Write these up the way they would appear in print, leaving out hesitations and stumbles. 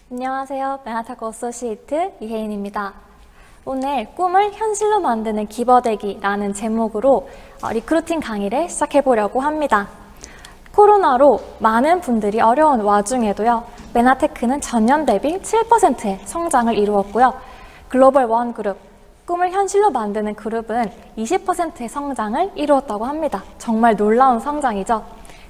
안녕하세요. 메나타코 어소시에이트 이혜인입니다. 오늘 꿈을 현실로 만드는 기버대기라는 제목으로 리크루팅 강의를 시작해보려고 합니다. 코로나로 많은 분들이 어려운 와중에도요, 메나테크는 전년 대비 7%의 성장을 이루었고요. 글로벌 원 그룹, 꿈을 현실로 만드는 그룹은 20%의 성장을 이루었다고 합니다. 정말 놀라운 성장이죠.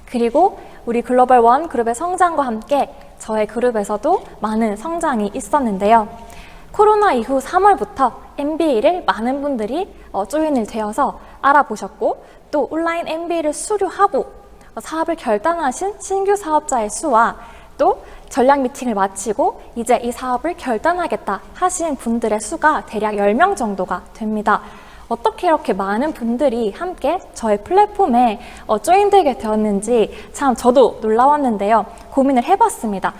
그리고 우리 글로벌 원 그룹의 성장과 함께 저의 그룹에서도 많은 성장이 있었는데요. 코로나 이후 3월부터 MBA를 많은 분들이 조인을 되어서 알아보셨고, 또 온라인 MBA를 수료하고 사업을 결단하신 신규 사업자의 수와 또 전략 미팅을 마치고 이제 이 사업을 결단하겠다 하신 분들의 수가 대략 10명 정도가 됩니다. 어떻게 이렇게 많은 분들이 함께 저의 플랫폼에 조인되게 되었는지 참 저도 놀라웠는데요. 고민을 해봤습니다.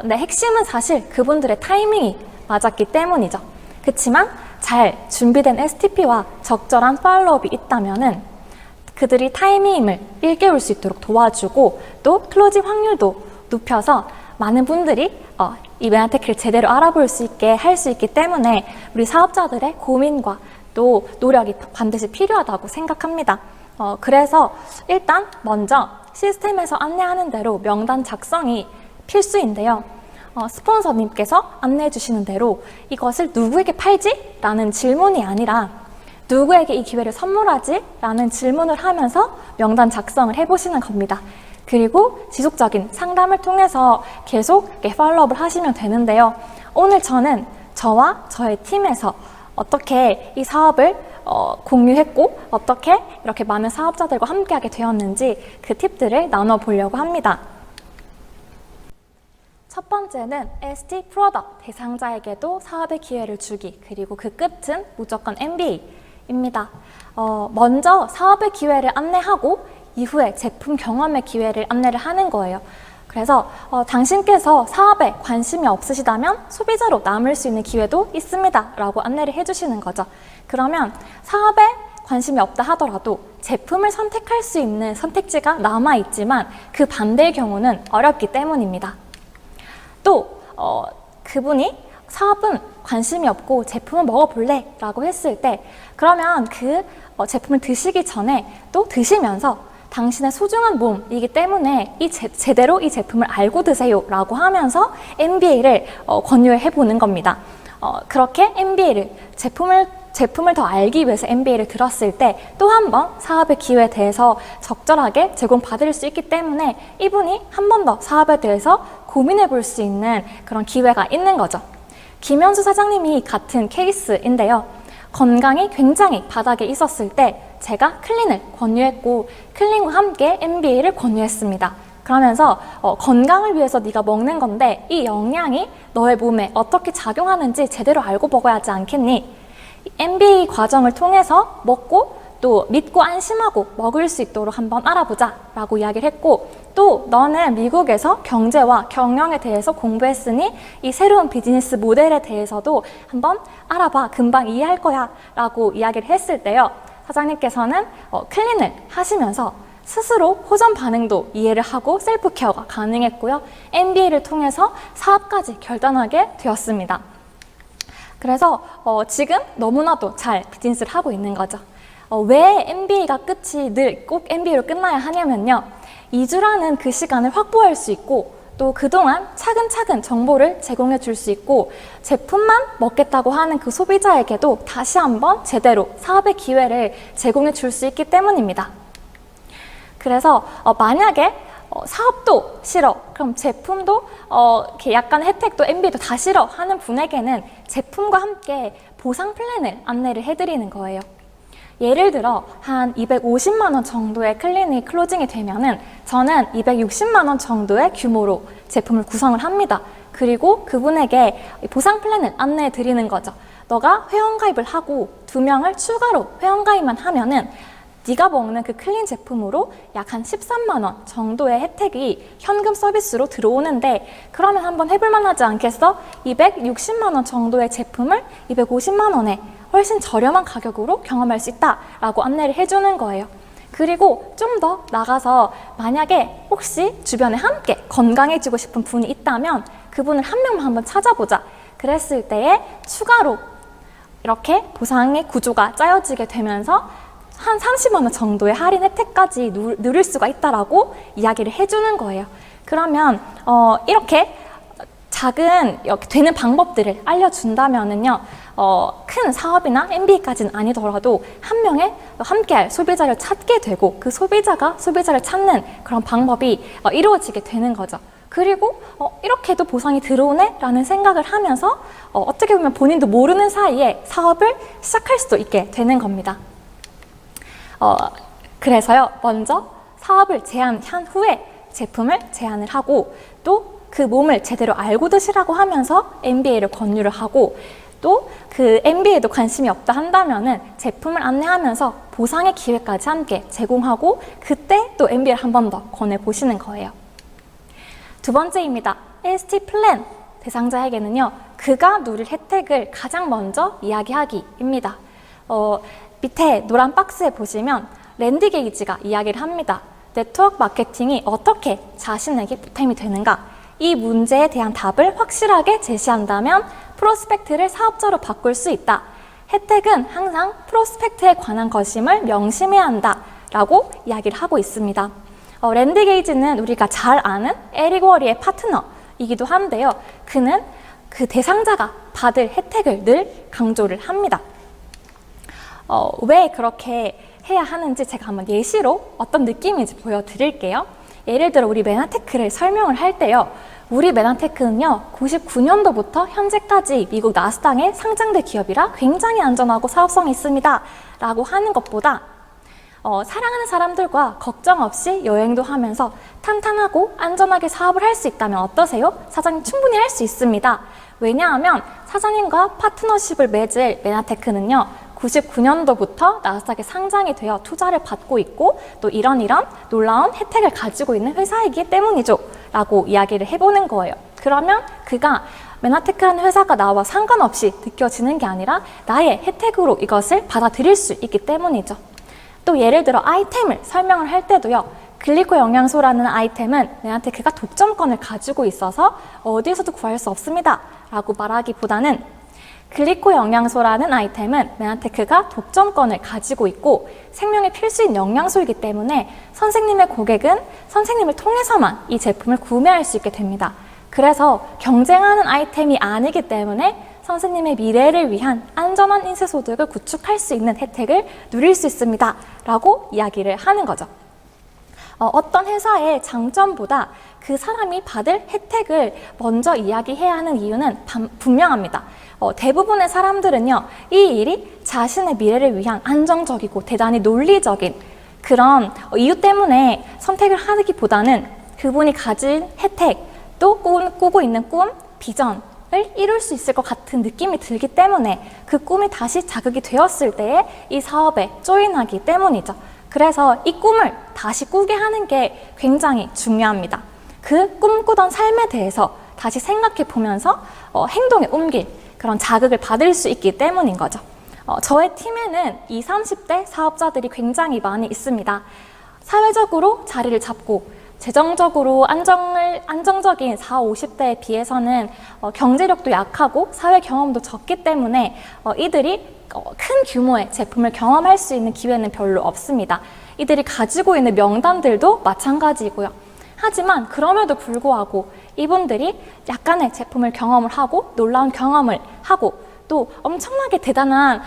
네, 핵심은 사실 그분들의 타이밍이 맞았기 때문이죠. 그렇지만 잘 준비된 STP와 적절한 팔로우업이 있다면은 그들이 타이밍을 일깨울 수 있도록 도와주고 또 클로징 확률도 높여서 많은 분들이 이 메나테크를 제대로 알아볼 수 있게 할 수 있기 때문에 우리 사업자들의 고민과 또 노력이 반드시 필요하다고 생각합니다. 그래서 일단 먼저 시스템에서 안내하는 대로 명단 작성이 필수인데요. 스폰서님께서 안내해 주시는 대로 이것을 누구에게 팔지? 라는 질문이 아니라 누구에게 이 기회를 선물하지? 라는 질문을 하면서 명단 작성을 해보시는 겁니다. 그리고 지속적인 상담을 통해서 계속 팔로우업을 하시면 되는데요. 오늘 저는 저와 저의 팀에서 어떻게 이 사업을 공유했고 어떻게 이렇게 많은 사업자들과 함께하게 되었는지 그 팁들을 나눠보려고 합니다. 첫 번째는 ST 프로덕트 대상자에게도 사업의 기회를 주기, 그리고 그 끝은 무조건 MBA입니다. 먼저 사업의 기회를 안내하고 이후에 제품 경험의 기회를 안내를 하는 거예요. 그래서 당신께서 사업에 관심이 없으시다면 소비자로 남을 수 있는 기회도 있습니다 라고 안내를 해주시는 거죠. 그러면 사업에 관심이 없다 하더라도 제품을 선택할 수 있는 선택지가 남아있지만 그 반대의 경우는 어렵기 때문입니다. 또 그분이 사업은 관심이 없고 제품을 먹어볼래 라고 했을 때 그러면 그 제품을 드시기 전에 또 드시면서 당신의 소중한 몸이기 때문에 제대로 이 제품을 알고 드세요 라고 하면서 MBA를 권유해 보는 겁니다. 그렇게 MBA를 제품을 더 알기 위해서 MBA를 들었을 때 또 한 번 사업의 기회에 대해서 적절하게 제공받을 수 있기 때문에 이분이 한 번 더 사업에 대해서 고민해 볼 수 있는 그런 기회가 있는 거죠. 김현수 사장님이 같은 케이스인데요. 건강이 굉장히 바닥에 있었을 때 제가 클린을 권유했고 클린과 함께 MBA를 권유했습니다. 그러면서 건강을 위해서 네가 먹는 건데 이 영양이 너의 몸에 어떻게 작용하는지 제대로 알고 먹어야 하지 않겠니? MBA 과정을 통해서 먹고 또 믿고 안심하고 먹을 수 있도록 한번 알아보자 라고 이야기를 했고, 또 너는 미국에서 경제와 경영에 대해서 공부했으니 이 새로운 비즈니스 모델에 대해서도 한번 알아봐, 금방 이해할 거야 라고 이야기를 했을 때요, 사장님께서는 클린을 하시면서 스스로 호전 반응도 이해를 하고 셀프 케어가 가능했고요, MBA를 통해서 사업까지 결단하게 되었습니다. 그래서 지금 너무나도 잘 비즈니스를 하고 있는 거죠. 왜 MBA가 끝이 늘 꼭 MBA로 끝나야 하냐면요, 2주라는 그 시간을 확보할 수 있고 또 그동안 차근차근 정보를 제공해 줄 수 있고 제품만 먹겠다고 하는 그 소비자에게도 다시 한번 제대로 사업의 기회를 제공해 줄 수 있기 때문입니다. 그래서 만약에 사업도 싫어, 그럼 제품도 이렇게 약간 혜택도 MBA도 다 싫어 하는 분에게는 제품과 함께 보상 플랜을 안내를 해드리는 거예요. 예를 들어 한 250만 원 정도의 클린이 클로징이 되면은 저는 260만 원 정도의 규모로 제품을 구성을 합니다. 그리고 그분에게 보상 플랜을 안내해 드리는 거죠. 너가 회원가입을 하고 2명을 추가로 회원가입만 하면은 네가 먹는 그 클린 제품으로 약 한 13만 원 정도의 혜택이 현금 서비스로 들어오는데 그러면 한번 해볼 만하지 않겠어? 260만 원 정도의 제품을 250만 원에 훨씬 저렴한 가격으로 경험할 수 있다라고 안내를 해주는 거예요. 그리고 좀 더 나가서 만약에 혹시 주변에 함께 건강해지고 싶은 분이 있다면 그분을 한 명만 한번 찾아보자. 그랬을 때에 추가로 이렇게 보상의 구조가 짜여지게 되면서 한 30만 원 정도의 할인 혜택까지 누릴 수가 있다라고 이야기를 해주는 거예요. 그러면 이렇게 작은 이렇게 되는 방법들을 알려준다면은요, 큰 사업이나 MBA까지는 아니더라도 한 명의 함께할 소비자를 찾게 되고 그 소비자가 소비자를 찾는 그런 방법이 이루어지게 되는 거죠. 그리고 이렇게도 보상이 들어오네? 라는 생각을 하면서 어떻게 보면 본인도 모르는 사이에 사업을 시작할 수도 있게 되는 겁니다. 그래서요, 먼저 사업을 제안한 후에 제품을 제안을 하고 또 그 몸을 제대로 알고 드시라고 하면서 MBA를 권유를 하고 또 그 MBA에도 관심이 없다 한다면은 제품을 안내하면서 보상의 기회까지 함께 제공하고 그때 또 MBA를 한 번 더 권해보시는 거예요. 두 번째입니다. LST 플랜 대상자에게는요, 그가 누릴 혜택을 가장 먼저 이야기하기입니다. 밑에 노란 박스에 보시면 랜디 게이지가 이야기를 합니다. 네트워크 마케팅이 어떻게 자신에게 보탬이 되는가? 이 문제에 대한 답을 확실하게 제시한다면 프로스펙트를 사업자로 바꿀 수 있다. 혜택은 항상 프로스펙트에 관한 것임을 명심해야 한다. 라고 이야기를 하고 있습니다. 랜디 게이지는 우리가 잘 아는 에릭 워리의 파트너이기도 한데요. 그는 그 대상자가 받을 혜택을 늘 강조를 합니다. 왜 그렇게 해야 하는지 제가 한번 예시로 어떤 느낌인지 보여드릴게요. 예를 들어 우리 메나테크를 설명을 할 때요. 우리 메나테크는요. 99년도부터 현재까지 미국 나스닥에 상장된 기업이라 굉장히 안전하고 사업성이 있습니다. 라고 하는 것보다 사랑하는 사람들과 걱정 없이 여행도 하면서 탄탄하고 안전하게 사업을 할 수 있다면 어떠세요? 사장님 충분히 할 수 있습니다. 왜냐하면 사장님과 파트너십을 맺을 메나테크는요. 99년도부터 나스닥에 상장이 되어 투자를 받고 있고 또 이런 놀라운 혜택을 가지고 있는 회사이기 때문이죠. 라고 이야기를 해보는 거예요. 그러면 그가 메나테크라는 회사가 나와 상관없이 느껴지는 게 아니라 나의 혜택으로 이것을 받아들일 수 있기 때문이죠. 또 예를 들어 아이템을 설명을 할 때도요. 글리코 영양소라는 아이템은 메나테크가 독점권을 가지고 있어서 어디에서도 구할 수 없습니다. 라고 말하기보다는 글리코 영양소라는 아이템은 메나테크가 독점권을 가지고 있고 생명의 필수인 영양소이기 때문에 선생님의 고객은 선생님을 통해서만 이 제품을 구매할 수 있게 됩니다. 그래서 경쟁하는 아이템이 아니기 때문에 선생님의 미래를 위한 안전한 인쇄소득을 구축할 수 있는 혜택을 누릴 수 있습니다. 라고 이야기를 하는 거죠. 어떤 회사의 장점보다 그 사람이 받을 혜택을 먼저 이야기해야 하는 이유는 분명합니다. 대부분의 사람들은요, 이 일이 자신의 미래를 위한 안정적이고 대단히 논리적인 그런 이유 때문에 선택을 하기보다는 그분이 가진 혜택, 또 꾸고 있는 꿈, 비전을 이룰 수 있을 것 같은 느낌이 들기 때문에 그 꿈이 다시 자극이 되었을 때에 이 사업에 조인하기 때문이죠. 그래서 이 꿈을 다시 꾸게 하는 게 굉장히 중요합니다. 그 꿈꾸던 삶에 대해서 다시 생각해 보면서 행동에 옮길 그런 자극을 받을 수 있기 때문인 거죠. 저의 팀에는 20, 30대 사업자들이 굉장히 많이 있습니다. 사회적으로 자리를 잡고 재정적으로 안정적인 40, 50대에 비해서는 경제력도 약하고 사회 경험도 적기 때문에 이들이 큰 규모의 제품을 경험할 수 있는 기회는 별로 없습니다. 이들이 가지고 있는 명단들도 마찬가지고요. 하지만 그럼에도 불구하고 이분들이 약간의 제품을 경험을 하고 놀라운 경험을 하고 또 엄청나게 대단한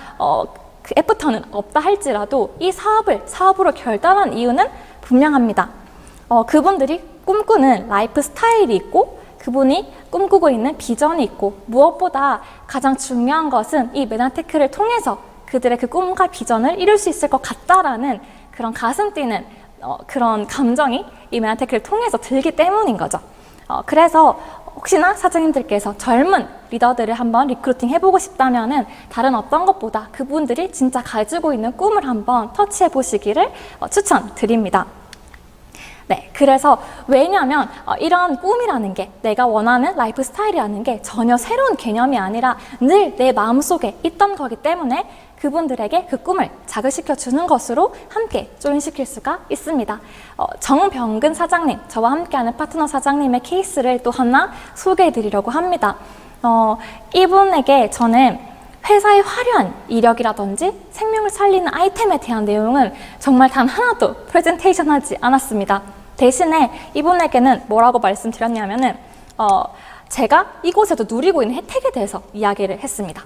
그 애프터는 없다 할지라도 이 사업으로 결단한 이유는 분명합니다. 그분들이 꿈꾸는 라이프 스타일이 있고 그분이 꿈꾸고 있는 비전이 있고 무엇보다 가장 중요한 것은 이 메나테크를 통해서 그들의 그 꿈과 비전을 이룰 수 있을 것 같다라는 그런 가슴 뛰는 그런 감정이 이 메나테크를 통해서 들기 때문인 거죠. 그래서 혹시나 사장님들께서 젊은 리더들을 한번 리크루팅 해보고 싶다면은 다른 어떤 것보다 그분들이 진짜 가지고 있는 꿈을 한번 터치해 보시기를 추천드립니다. 네, 그래서 왜냐하면 이런 꿈이라는 게 내가 원하는 라이프 스타일이라는 게 전혀 새로운 개념이 아니라 늘 내 마음속에 있던 거기 때문에 그분들에게 그 꿈을 자극시켜 주는 것으로 함께 조인시킬 수가 있습니다. 정병근 사장님, 저와 함께하는 파트너 사장님의 케이스를 또 하나 소개해 드리려고 합니다. 이분에게 저는 회사의 화려한 이력이라든지 생명을 살리는 아이템에 대한 내용은 정말 단 하나도 프레젠테이션 하지 않았습니다. 대신에 이분에게는 뭐라고 말씀드렸냐면은 제가 이곳에서 누리고 있는 혜택에 대해서 이야기를 했습니다.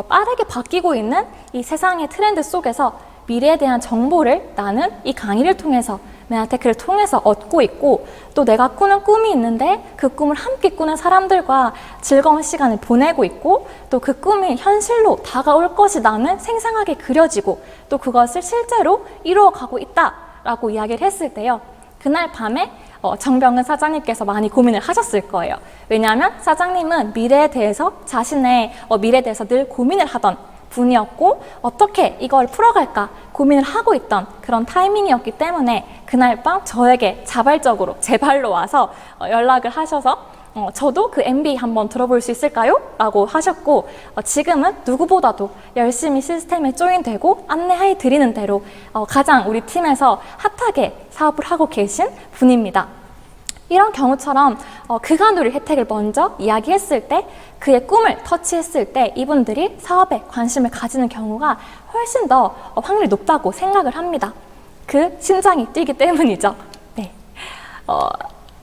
빠르게 바뀌고 있는 이 세상의 트렌드 속에서 미래에 대한 정보를 나는 이 강의를 통해서 메아테크를 통해서 얻고 있고, 또 내가 꾸는 꿈이 있는데 그 꿈을 함께 꾸는 사람들과 즐거운 시간을 보내고 있고, 또 그 꿈이 현실로 다가올 것이 나는 생생하게 그려지고, 또 그것을 실제로 이루어가고 있다라고 이야기를 했을 때요, 그날 밤에 정병근 사장님께서 많이 고민을 하셨을 거예요. 왜냐하면 사장님은 미래에 대해서 자신의 미래에 대해서 늘 고민을 하던 분이었고, 어떻게 이걸 풀어갈까 고민을 하고 있던 그런 타이밍이었기 때문에 그날 밤 저에게 자발적으로 제 발로 와서 연락을 하셔서 저도 그 MBA 한번 들어볼 수 있을까요? 라고 하셨고, 지금은 누구보다도 열심히 시스템에 조인되고 안내해 드리는 대로 가장 우리 팀에서 핫하게 사업을 하고 계신 분입니다. 이런 경우처럼 그가 누릴 혜택을 먼저 이야기했을 때, 그의 꿈을 터치했을 때 이분들이 사업에 관심을 가지는 경우가 훨씬 더 확률이 높다고 생각을 합니다. 그 심장이 뛰기 때문이죠. 네.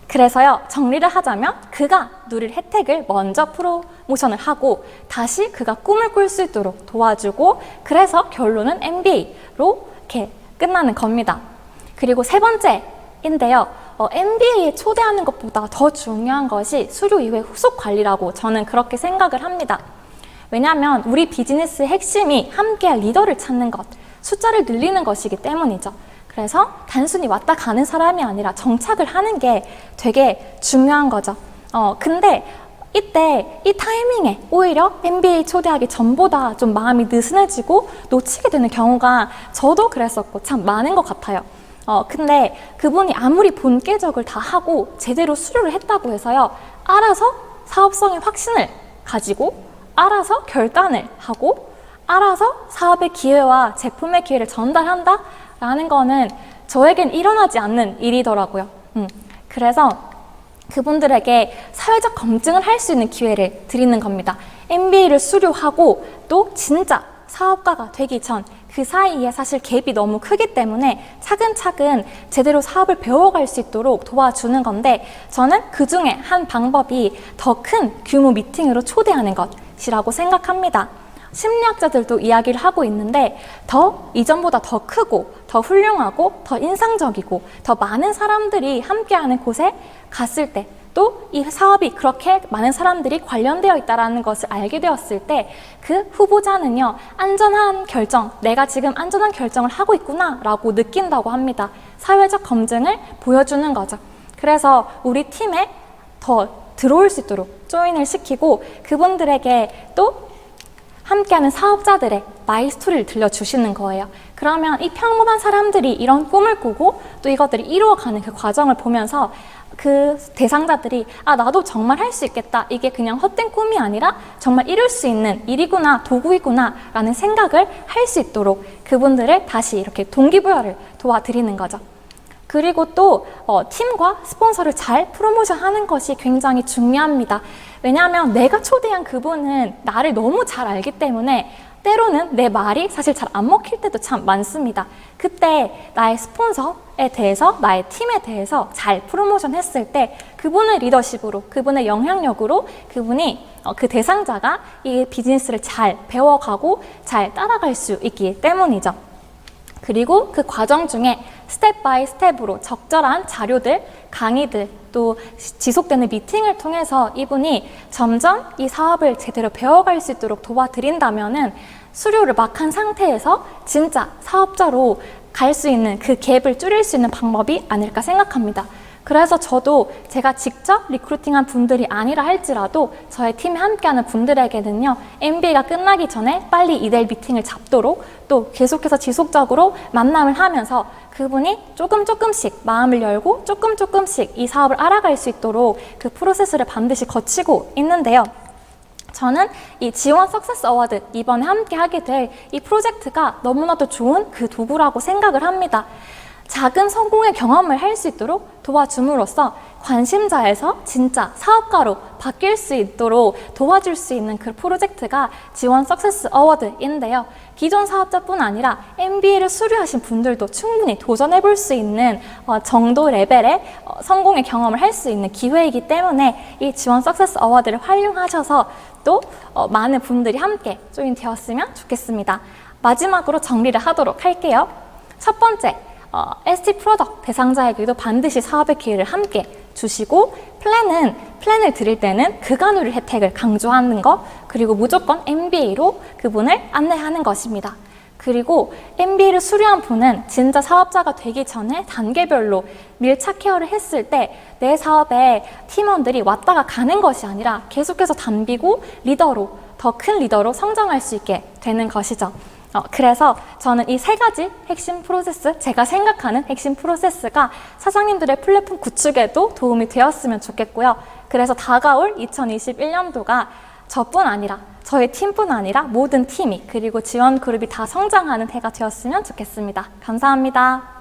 그래서요, 정리를 하자면 그가 누릴 혜택을 먼저 프로모션을 하고 다시 그가 꿈을 꿀 수 있도록 도와주고, 그래서 결론은 MBA로 이렇게 끝나는 겁니다. 그리고 세 번째인데요, MBA에 초대하는 것보다 더 중요한 것이 수료 이후의 후속 관리라고 저는 그렇게 생각을 합니다. 왜냐하면 우리 비즈니스의 핵심이 함께할 리더를 찾는 것, 숫자를 늘리는 것이기 때문이죠. 그래서 단순히 왔다 가는 사람이 아니라 정착을 하는 게 되게 중요한 거죠. 근데 이때 이 타이밍에 오히려 MBA 초대하기 전보다 좀 마음이 느슨해지고 놓치게 되는 경우가 저도 그랬었고 참 많은 것 같아요. 근데 그분이 아무리 본계적을 다 하고 제대로 수료를 했다고 해서요, 알아서 사업성의 확신을 가지고 알아서 결단을 하고 알아서 사업의 기회와 제품의 기회를 전달한다? 라는 거는 저에겐 일어나지 않는 일이더라고요. 그래서 그분들에게 사회적 검증을 할 수 있는 기회를 드리는 겁니다. MBA를 수료하고 또 진짜 사업가가 되기 전 그 사이에 사실 갭이 너무 크기 때문에 차근차근 제대로 사업을 배워갈 수 있도록 도와주는 건데, 저는 그 중에 한 방법이 더 큰 규모 미팅으로 초대하는 것이라고 생각합니다. 심리학자들도 이야기를 하고 있는데 이전보다 더 크고 더 훌륭하고 더 인상적이고 더 많은 사람들이 함께하는 곳에 갔을 때, 또 이 사업이 그렇게 많은 사람들이 관련되어 있다는 것을 알게 되었을 때 그 후보자는요, 안전한 결정, 내가 지금 안전한 결정을 하고 있구나 라고 느낀다고 합니다. 사회적 검증을 보여주는 거죠. 그래서 우리 팀에 더 들어올 수 있도록 조인을 시키고, 그분들에게 또 함께하는 사업자들의 마이스토리를 들려주시는 거예요. 그러면 이 평범한 사람들이 이런 꿈을 꾸고 또 이것들이 이루어가는 그 과정을 보면서 그 대상자들이 나도 정말 할 수 있겠다, 이게 그냥 헛된 꿈이 아니라 정말 이룰 수 있는 일이구나, 도구이구나 라는 생각을 할 수 있도록 그분들을 다시 이렇게 동기부여를 도와드리는 거죠. 그리고 또 팀과 스폰서를 잘 프로모션하는 것이 굉장히 중요합니다. 왜냐하면 내가 초대한 그분은 나를 너무 잘 알기 때문에 때로는 내 말이 사실 잘 안 먹힐 때도 참 많습니다. 그때 나의 스폰서에 대해서, 나의 팀에 대해서 잘 프로모션 했을 때 그분의 리더십으로, 그분의 영향력으로 그분이 그 대상자가 이 비즈니스를 잘 배워가고 잘 따라갈 수 있기 때문이죠. 그리고 그 과정 중에 스텝 바이 스텝으로 적절한 자료들, 강의들, 또 지속되는 미팅을 통해서 이분이 점점 이 사업을 제대로 배워갈 수 있도록 도와드린다면은 수료를 막 한 상태에서 진짜 사업자로 갈 수 있는 그 갭을 줄일 수 있는 방법이 아닐까 생각합니다. 그래서 저도 제가 직접 리크루팅한 분들이 아니라 할지라도 저의 팀에 함께하는 분들에게는요, MBA가 끝나기 전에 빨리 2대1 미팅을 잡도록 또 계속해서 지속적으로 만남을 하면서 그분이 조금씩 마음을 열고 조금씩 이 사업을 알아갈 수 있도록 그 프로세스를 반드시 거치고 있는데요. 저는 이 지원 석세스 어워드 이번에 함께 하게 될 이 프로젝트가 너무나도 좋은 그 도구라고 생각을 합니다. 작은 성공의 경험을 할 수 있도록 도와줌으로써 관심자에서 진짜 사업가로 바뀔 수 있도록 도와줄 수 있는 그 프로젝트가 지원 석세스 어워드인데요. 기존 사업자뿐 아니라 MBA를 수료하신 분들도 충분히 도전해 볼 수 있는 정도 레벨의 성공의 경험을 할 수 있는 기회이기 때문에 이 지원 석세스 어워드를 활용하셔서 또 많은 분들이 함께 조인되었으면 좋겠습니다. 마지막으로 정리를 하도록 할게요. 첫 번째, ST 프로덕트 대상자에게도 반드시 사업의 기회를 함께 주시고 플랜을 드릴 때는 그간우리 혜택을 강조하는 것, 그리고 무조건 MBA로 그분을 안내하는 것입니다. 그리고 MBA를 수료한 분은 진짜 사업자가 되기 전에 단계별로 밀착 케어를 했을 때 내 사업에 팀원들이 왔다가 가는 것이 아니라 계속해서 담비고 리더로, 더 큰 리더로 성장할 수 있게 되는 것이죠. 그래서 저는 이 세 가지 핵심 프로세스, 제가 생각하는 핵심 프로세스가 사장님들의 플랫폼 구축에도 도움이 되었으면 좋겠고요. 그래서 다가올 2021년도가 저뿐 아니라 저희 팀뿐 아니라 모든 팀이 그리고 지원 그룹이 다 성장하는 해가 되었으면 좋겠습니다. 감사합니다.